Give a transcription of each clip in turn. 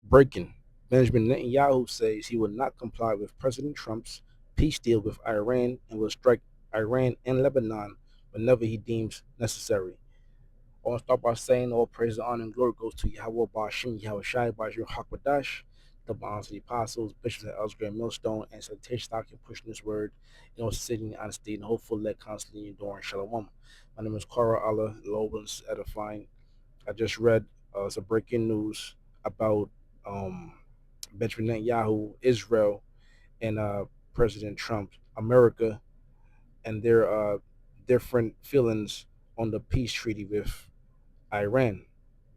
Breaking. Benjamin Netanyahu says he will not comply with President Trump's peace deal with Iran and will strike Iran and Lebanon whenever he deems necessary. I want to start by saying all praise, honor, and glory goes to Yahweh Bashim, Yahweh Shai, Bajir Hakwadash, the bonds of the apostles, bishops of Elsgray and Millstone, and salutation stock and pushing this word, sitting honesty and hopeful let constantly enduring shalom. My name is Kara Allah, Lowlands Edifying. I just read some breaking news about um, Benjamin Netanyahu, Israel, and President Trump, America, and their different feelings on the peace treaty with Iran.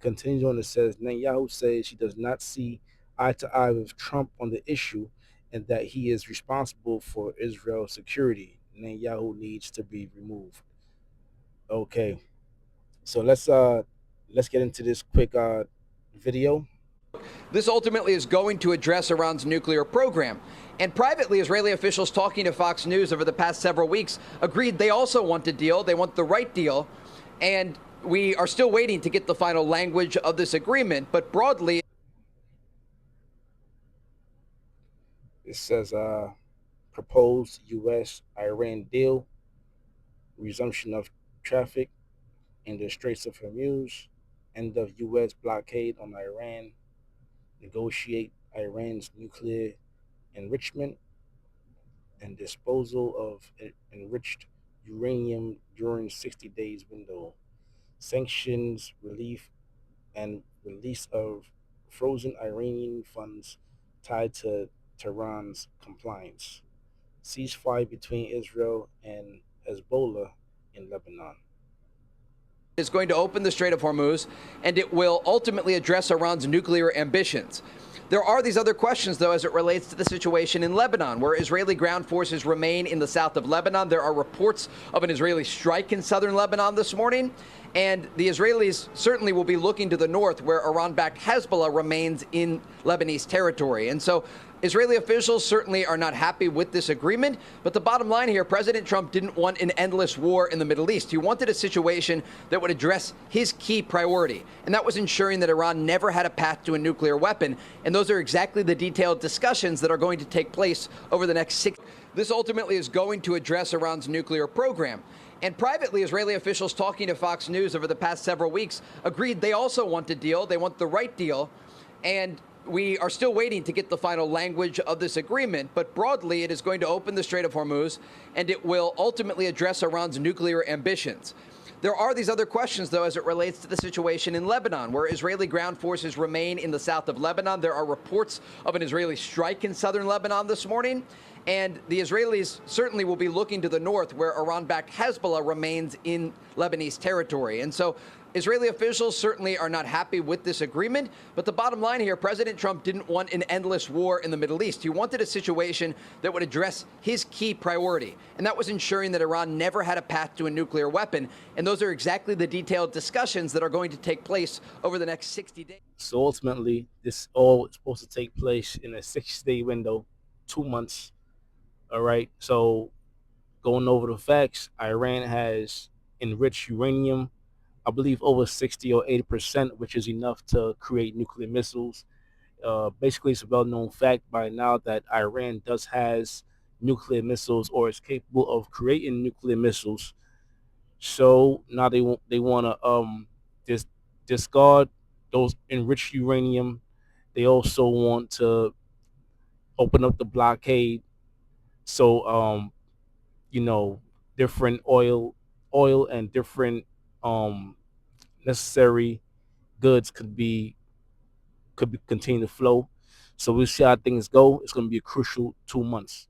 Continues on, it says Netanyahu says he does not see eye to eye with Trump on the issue and that he is responsible for Israel's security. Netanyahu needs to be removed. Okay, so let's get into this quick video. This ultimately is going to address Iran's nuclear program. And privately, Israeli officials talking to Fox News over the past several weeks agreed they also want a deal. They want the right deal. And we are still waiting to get the final language of this agreement. But broadly, It says proposed U.S. Iran deal, resumption of traffic in the Straits of Hormuz, end of U.S. blockade on Iran, negotiate Iran's nuclear enrichment and disposal of enriched uranium during 60 days window, sanctions relief and release of frozen Iranian funds tied to Tehran's compliance, ceasefire between Israel and Hezbollah in Lebanon. is going to open the Strait of Hormuz, and it will ultimately address Iran's nuclear ambitions. There are these other questions, though, as it relates to the situation in Lebanon, where Israeli ground forces remain in the south of Lebanon. There are reports of an Israeli strike in southern Lebanon this morning, and the Israelis certainly will be looking to the north, where Iran-backed Hezbollah remains in Lebanese territory. And so Israeli officials certainly are not happy with this agreement, but the bottom line here, President Trump didn't want an endless war in the Middle East. He wanted a situation that would address his key priority, and that was ensuring that Iran never had a path to a nuclear weapon. And those are exactly the detailed discussions that are going to take place over the next 6 months. This ultimately is going to address Iran's nuclear program. And privately, Israeli officials talking to Fox News over the past several weeks agreed they also want a deal. They want the right deal. And we are still waiting to get the final language of this agreement, but broadly, it is going to open the Strait of Hormuz, and it will ultimately address Iran's nuclear ambitions. There are these other questions, though, as it relates to the situation in Lebanon, where Israeli ground forces remain in the south of Lebanon. There are reports of an Israeli strike in southern Lebanon this morning, and the Israelis certainly will be looking to the north, where Iran-backed Hezbollah remains in Lebanese territory. And so Israeli officials certainly are not happy with this agreement, but the bottom line here, President Trump didn't want an endless war in the Middle East. He wanted a situation that would address his key priority, and that was ensuring that Iran never had a path to a nuclear weapon. And those are exactly the detailed discussions that are going to take place over the next 60 days. So ultimately, this all is supposed to take place in a 60-day window, 2 months. All right. So going over the facts, Iran has enriched uranium, I believe over 60 or 80%, which is enough to create nuclear missiles. Basically, it's a well-known fact by now that Iran does has nuclear missiles or is capable of creating nuclear missiles. So now they want to discard those enriched uranium. They also want to open up the blockade. So you know, different oil and different um necessary goods could be continue to flow. So we'll see how things go. It's going to be a crucial 2 months.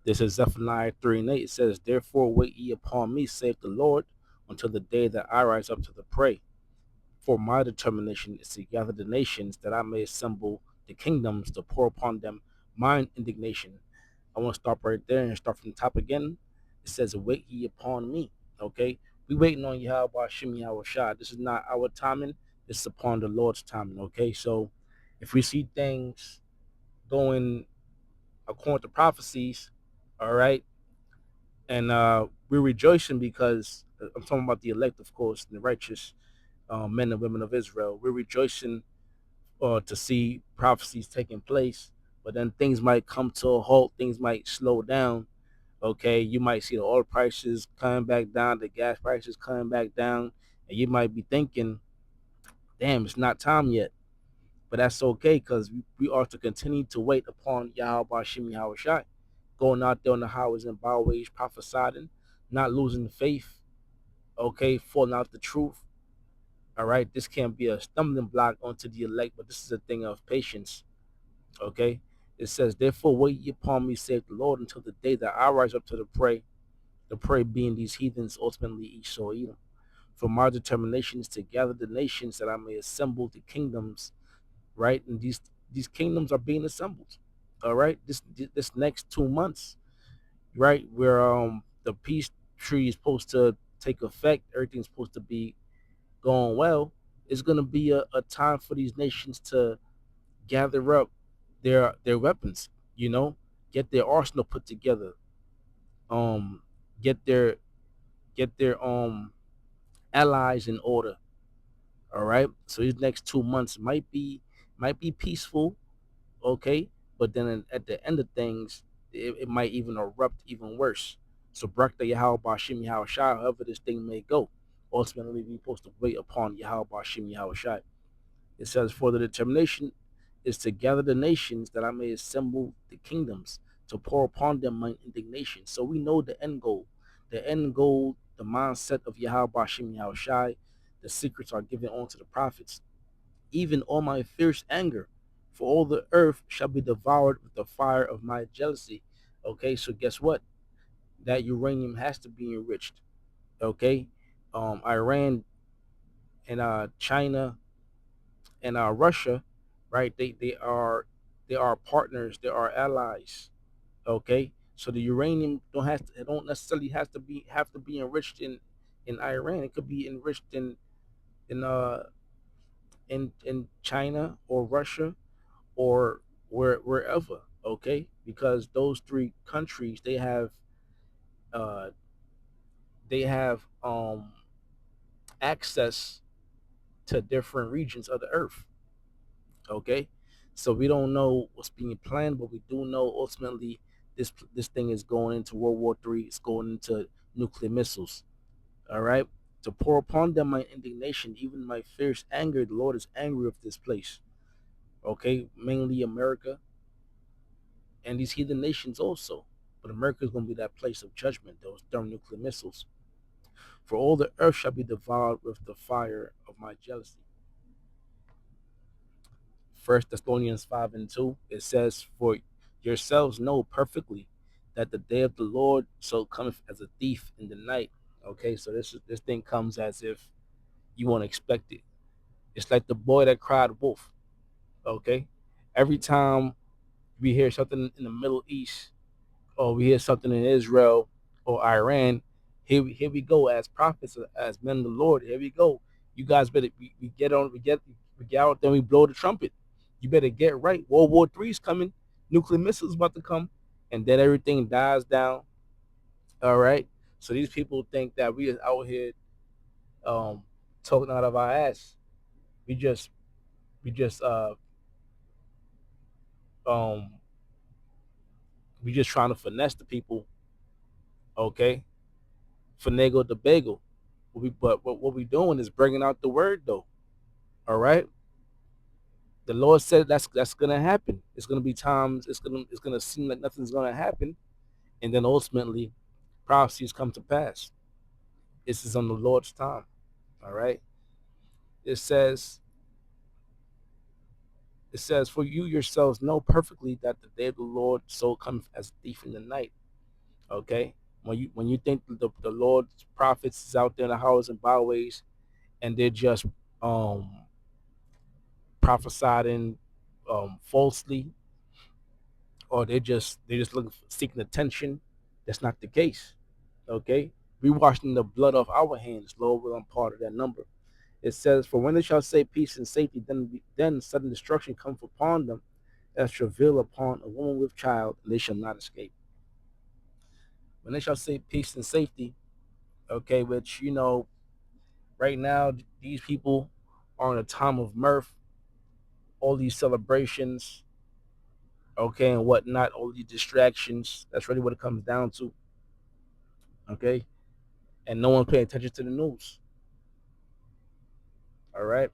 This is Zephaniah 3 and 8. It says, therefore wait ye upon me, saith the Lord, until the day that I rise up to the prey. For my determination is to gather the nations, that I may assemble the kingdoms, to pour upon them mine indignation. I want to stop right there and start from the top again. It says, wait ye upon me. Okay? We waiting on Yahweh Shem Yahweh Shah. This is not our timing. This is upon the Lord's timing. Okay? So if we see things going according to prophecies, all right, and we're rejoicing because I'm talking about the elect, of course, and the righteous men and women of Israel. We're rejoicing or to see prophecies taking place, but then things might come to a halt, things might slow down. Okay, you might see the oil prices coming back down, the gas prices coming back down, and you might be thinking, damn, it's not time yet. But that's okay because we are to continue to wait upon Yahweh Bashim Yahweh Shai, going out there on the highways and byways, prophesying, not losing faith, okay, falling out the truth. All right, this can't be a stumbling block onto the elect, but this is a thing of patience. Okay, it says, therefore, wait ye upon me, saith the Lord, until the day that I rise up to the prey being these heathens, ultimately each shall eat them. For my determination is to gather the nations that I may assemble the kingdoms, right? And these kingdoms are being assembled. All right, this next 2 months, right, where the peace tree is supposed to take effect, everything's supposed to be going well. It's gonna be a time for these nations to gather up their weapons, you know, get their arsenal put together, um, get their get their allies in order. All right. So these next 2 months might be peaceful, okay, but then at the end of things, it might even erupt even worse. So Brakta Yahweh Bashim Yahweh Shai, however this thing may go, ultimately we're supposed to wait upon Yahweh Bashim Yahweh Shai. It says, for the determination is to gather the nations that I may assemble the kingdoms to pour upon them my indignation. So we know the end goal. The end goal, the mindset of Yahweh Bashim Yahweh Shai, the secrets are given unto the prophets. Even all my fierce anger, for all the earth shall be devoured with the fire of my jealousy. Okay, so guess what? That uranium has to be enriched. Okay, Iran and China and Russia, right? They are partners. They are allies. Okay, so the uranium don't necessarily have to be enriched in Iran. It could be enriched in uh in China or Russia or wherever. Okay, because those three countries uh they have access to different regions of the earth. Okay, so we don't know what's being planned, but we do know ultimately this thing is going into World War III. It's going into nuclear missiles. All right, to pour upon them my indignation, even my fierce anger. The Lord is angry with this place. Okay, mainly America and these heathen nations also. But America is going to be that place of judgment, those thermonuclear missiles. For all the earth shall be devoured with the fire of my jealousy. First Thessalonians 5:2, it says, for yourselves know perfectly that the day of the Lord so cometh as a thief in the night. Okay, so this thing comes as if you won't expect it. It's like the boy that cried wolf. Okay, every time we hear something in the Middle East, or we hear something in Israel or Iran, here we go as prophets, as men of the Lord. Here we go. You guys better we get on we get out there, we blow the trumpet. You better get right. World War III is coming. Nuclear missiles about to come, and then everything dies down. All right. So these people think that we are out here um, talking out of our ass. We just we just um we just trying to finesse the people. Okay, finagle the bagel. What we doing is bringing out the word though. All right. The Lord said that's gonna happen. It's gonna be times. It's gonna seem like nothing's gonna happen, and then ultimately, prophecies come to pass. This is on the Lord's time. All right. It says it says, for you yourselves know perfectly that the day of the Lord so comes as a thief in the night. Okay. When you think the Lord's prophets is out there in the highways and byways, and they're just um prophesying falsely, or they're just looking for, seeking attention. That's not the case. Okay, we washing the blood off our hands. Lord, will I'm part of that number. It says, for when they shall say peace and safety, then sudden destruction comes upon them as travail upon a woman with child, and they shall not escape. When they shall say peace and safety, okay, which right now these people are in a time of mirth, all these celebrations, okay, and whatnot, all these distractions. That's really what it comes down to, okay? And no one paying attention to the news, all right?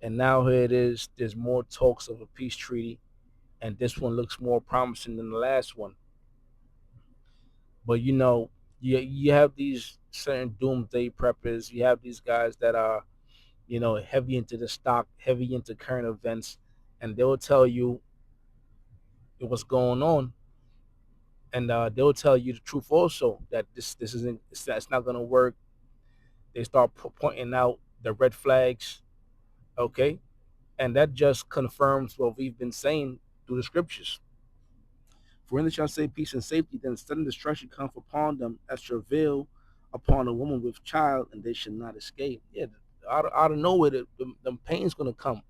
And now here it is. There's more talks of a peace treaty, and this one looks more promising than the last one. But you have these certain doomsday preppers. You have these guys that are heavy into the stock, heavy into current events, and they'll tell you what's going on, and they'll tell you the truth also that this isn't it's not gonna work. They start pointing out the red flags, okay, and that just confirms what we've been saying through the scriptures. For in the shall say peace and safety, then sudden destruction cometh upon them as travail upon a woman with child, and they should not escape. Yeah, out of nowhere, the pain's gonna come.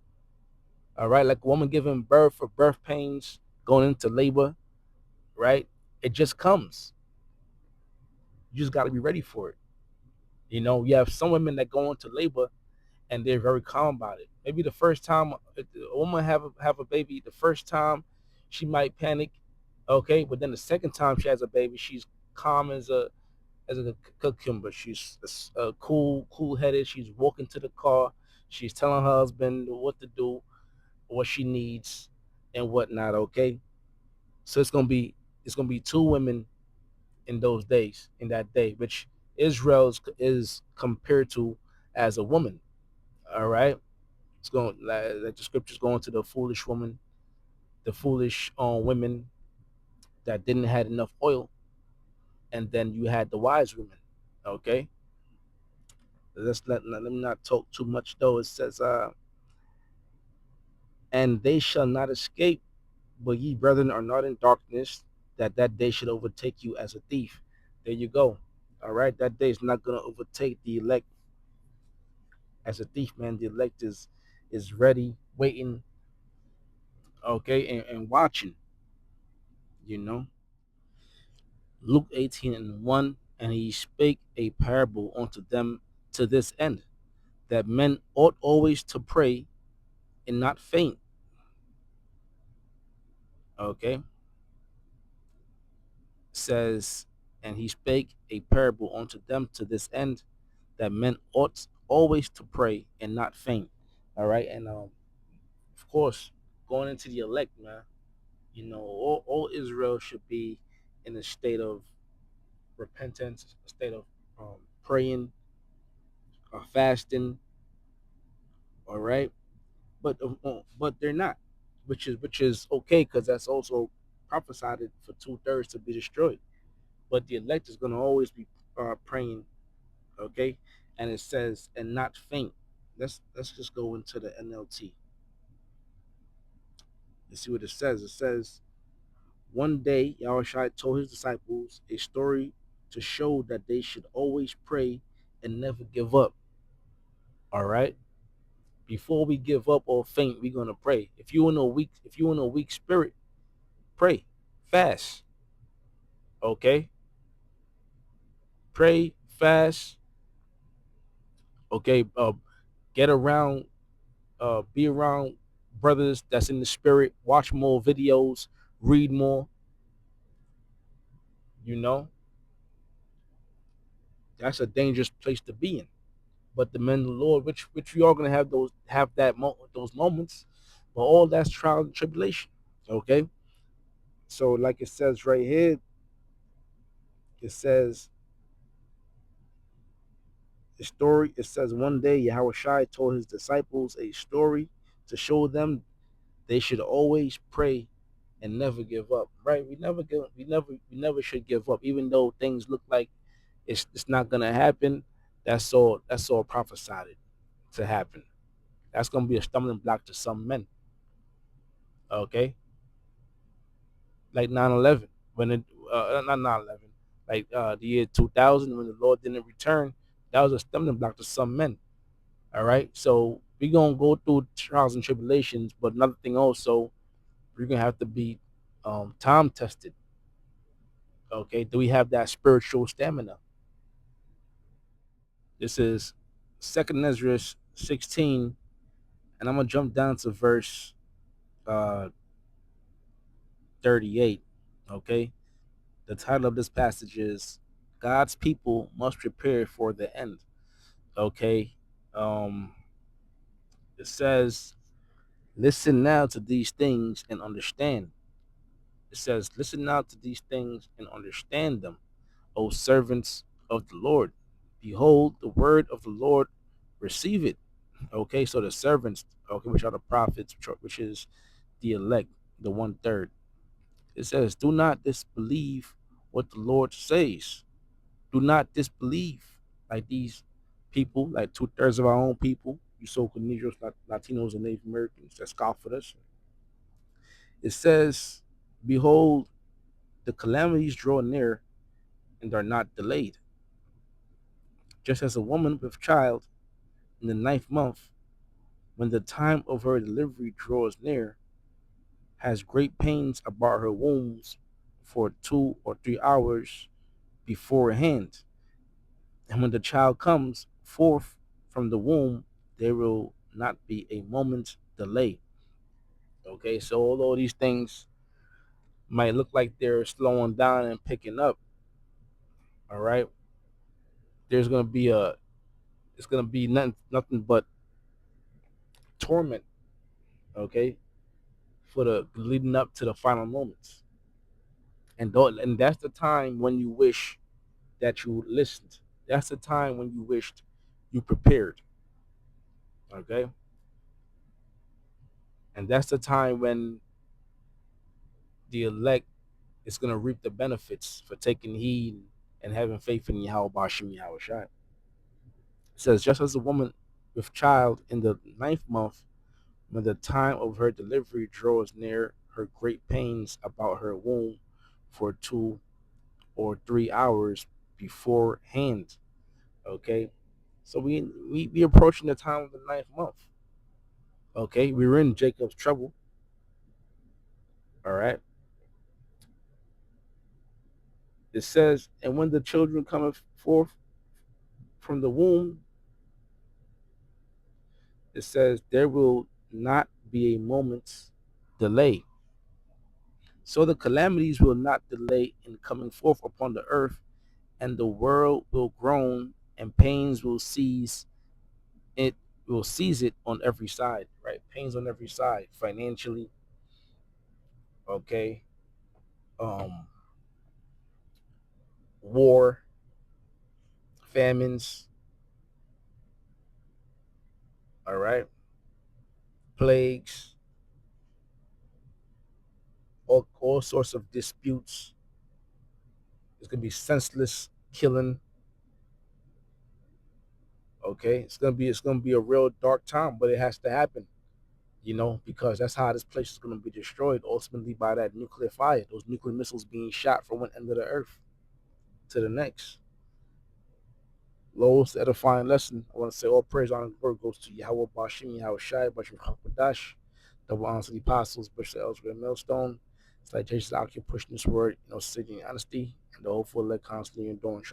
All right, like a woman giving birth or birth pains, going into labor, right? It just comes. You just got to be ready for it. You have some women that go into labor and they're very calm about it. Maybe the first time a woman have a baby, the first time she might panic, okay, but then the second time she has a baby, she's calm as a cucumber. She's cool headed. She's walking to the car. She's telling her husband what to do, what she needs, and whatnot. Okay, so it's gonna be two women in those days, in that day, which Israel is compared to as a woman. All right, it's going like the scriptures going to the foolish woman, the foolish women that didn't had enough oil, and then you had the wise women. Okay, let me not talk too much though. It says, and they shall not escape, but ye brethren are not in darkness, that day should overtake you as a thief. There you go. All right, that day is not gonna overtake the elect as a thief, man. The elect is ready, waiting, okay, and watching. You know, Luke 18:1, and he spake a parable unto them to this end, that men ought always to pray and not faint. Okay, says, and he spake a parable unto them to this end, that men ought always to pray and not faint. All right, and of course, going into the elect, man, all Israel should be in a state of repentance, a state of praying, fasting. All right, but they're not, which is okay because that's also prophesied for 2/3 to be destroyed. But the elect is going to always be praying, okay, and it says and not faint. Let's just go into the NLT and see what it says. It says, one day Yahushua told his disciples a story to show that they should always pray and never give up. All right. Before we give up or faint, we're gonna pray. If you in a weak spirit, pray, fast. Okay, pray, fast. Okay, get around, be around brothers that's in the spirit. Watch more videos, read more. You know, that's a dangerous place to be in. But the men of the Lord, which we are gonna those moments, but all that's trial and tribulation. Okay, so like it says right here, it says the story. It says one day Yahushua told his disciples a story to show them they should always pray and never give up. Right? We never should give up, even though things look like it's not gonna happen. That's all prophesied to happen. That's gonna be a stumbling block to some men. Okay, like 9/11 when it not 9/11, like the year 2000 when the Lord didn't return. That was a stumbling block to some men. All right, so we're gonna go through trials and tribulations, but another thing also, we're gonna have to be time tested. Okay, do we have that spiritual stamina? This is Second Ezra 16 And I'm gonna jump down to verse uh 38. Okay. The title of this passage is God's people must prepare for the end. Okay. Um it says, listen now to these things and understand. It says, listen now to these things and understand them, O servants of the Lord. Behold, the word of the Lord, receive it. Okay, so the servants, okay, which are the prophets, which is the elect, the one third. It says, do not disbelieve what the Lord says. Do not disbelieve like these people, like 2/3 of our own people, you so-called Negroes, Latinos, and Native Americans that scoff at us. It says, behold, the calamities draw near and are not delayed. Just as a woman with child in the ninth month, when the time of her delivery draws near, has great pains about her wombs for 2 or 3 hours beforehand. And when the child comes forth from the womb, there will not be a moment's delay. Okay, so although these things might look like they're slowing down and picking up, all right, there's gonna be a it's gonna be nothing but torment, okay, for the leading up to the final moments. And that's the time when you wish that you listened. That's the time when you wished you prepared. Okay? And that's the time when the elect is gonna reap the benefits for taking heed and having faith in Yahweh Bashim Yahweh Shai. It says, just as a woman with child in the ninth month, when the time of her delivery draws near, her great pains about her womb for 2 or 3 hours beforehand. Okay, so we approaching the time of the ninth month. Okay, we were in Jacob's trouble. All right, it says, and when the children cometh forth from the womb, it says there will not be a moment's delay. So the calamities will not delay in coming forth upon the earth, and the world will groan, and pains will seize it. Will seize it on every side. Right, pains on every side, financially. Okay, um, war, famines. All right, plagues, all sorts of disputes. It's gonna be senseless killing. Okay, it's gonna be a real dark time, but it has to happen. Because that's how this place is gonna be destroyed ultimately by that nuclear fire. Those nuclear missiles being shot from one end of the earth to the next. Lowest edifying lesson. I want to say all praise, honor, and glory goes to Yahweh Bashim, Yahweh Shai, Bashim Hakadash, double honors to the apostles, Bishop Elsewhere Millstone. It's like Jesus out here pushing this word, city and honesty, and the hopeful elect constantly enduring.